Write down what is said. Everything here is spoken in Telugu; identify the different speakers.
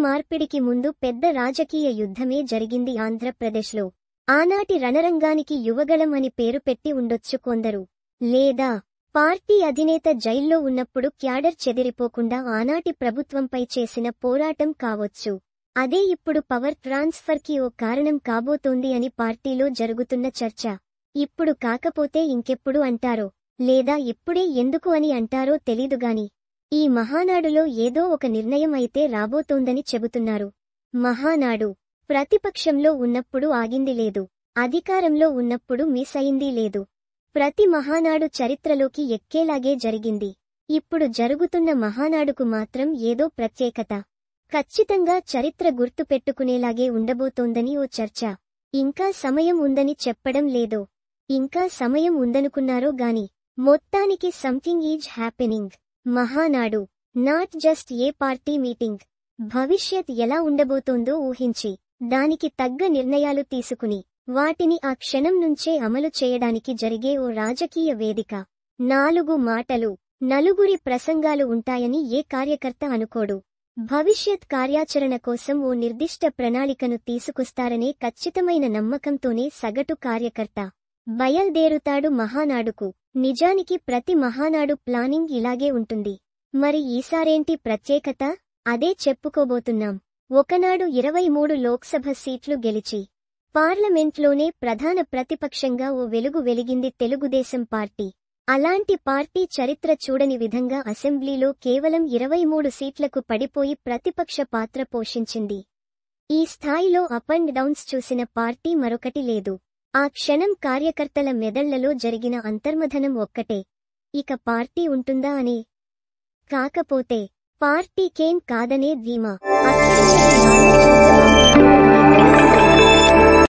Speaker 1: మార్పిడికి ముందు పెద్ద రాజకీయ యుద్ధమే జరిగింది ఆంధ్రప్రదేశ్లో. ఆనాటి రణరంగానికి యువగళం అని పేరు పెట్టి ఉండొచ్చు కొందరు. లేదా పార్టీ అధినేత జైల్లో ఉన్నప్పుడు క్యాడర్ చెదిరిపోకుండా ఆనాటి ప్రభుత్వంపై చేసిన పోరాటం కావచ్చు. అదే ఇప్పుడు పవర్ ట్రాన్స్ఫర్ కి ఓ కారణం కాబోతోంది అని పార్టీలో జరుగుతున్న చర్చ. ఇప్పుడు కాకపోతే ఇంకెప్పుడు అంటారో, లేదా ఇప్పుడే ఎందుకు అని అంటారో తెలీదుగాని ఈ మహానాడులో ఏదో ఒక నిర్ణయం అయితే రాబోతోందని చెబుతున్నారు. మహానాడు ప్రతిపక్షంలో ఉన్నప్పుడు ఆగింది లేదు, అధికారంలో ఉన్నప్పుడు మిస్ అయింది లేదు. ప్రతి మహానాడు చరిత్రలోకి ఎక్కేలాగే జరిగింది. ఇప్పుడు జరుగుతున్న మహానాడుకు మాత్రం ఏదో ప్రత్యేకత, ఖచ్చితంగా చరిత్ర గుర్తు పెట్టుకునేలాగే ఉండబోతోందని ఓ చర్చ. ఇంకా సమయం ఉందని చెప్పడం లేదో, ఇంకా సమయం ఉందనుకున్నారో గాని మొత్తానికి something is happening. Mahanadu not just a party meeting. భవిష్యత్ ఎలా ఉండబోతోందో ఊహించి దానికి తగ్గ నిర్ణయాలు తీసుకుని వాటిని ఆ క్షణం నుంచే అమలు చేయడానికి జరిగే ఓ రాజకీయ వేదిక. 4 మాటలు, నలుగురి ప్రసంగాలు ఉంటాయని ఏ కార్యకర్త అనుకోడు. భవిష్యత్ కార్యాచరణ కోసం ఓ నిర్దిష్ట ప్రణాళికను తీసుకొస్తారనే ఖచ్చితమైన నమ్మకంతోనే సగటు కార్యకర్త బయల్దేరుతాడు మహానాడుకు. నిజానికి ప్రతి మహానాడు ప్లానింగ్ ఇలాగే ఉంటుంది. మరి ఈసారేంటి ప్రత్యేకత? అదే చెప్పుకోబోతున్నాం. ఒకనాడు 23 లోక్సభ సీట్లు గెలిచి పార్లమెంట్లోనే ప్రధాన ప్రతిపక్షంగా ఓ వెలుగు వెలిగింది తెలుగుదేశం పార్టీ. అలాంటి పార్టీ చరిత్ర చూడని విధంగా అసెంబ్లీలో కేవలం 23 సీట్లకు పడిపోయి ప్రతిపక్ష పాత్ర పోషించింది. ఈ స్థాయిలో అప్ అండ్ డౌన్స్ చూసిన పార్టీ మరొకటి లేదు. ఆ క్షణం కార్యకర్తల మెదళ్లలో జరిగిన అంతర్మథనం ఒక్కటే, ఇక పార్టీ ఉంటుందా అనే. కాకపోతే పార్టీకేం కాదనే ధీమా.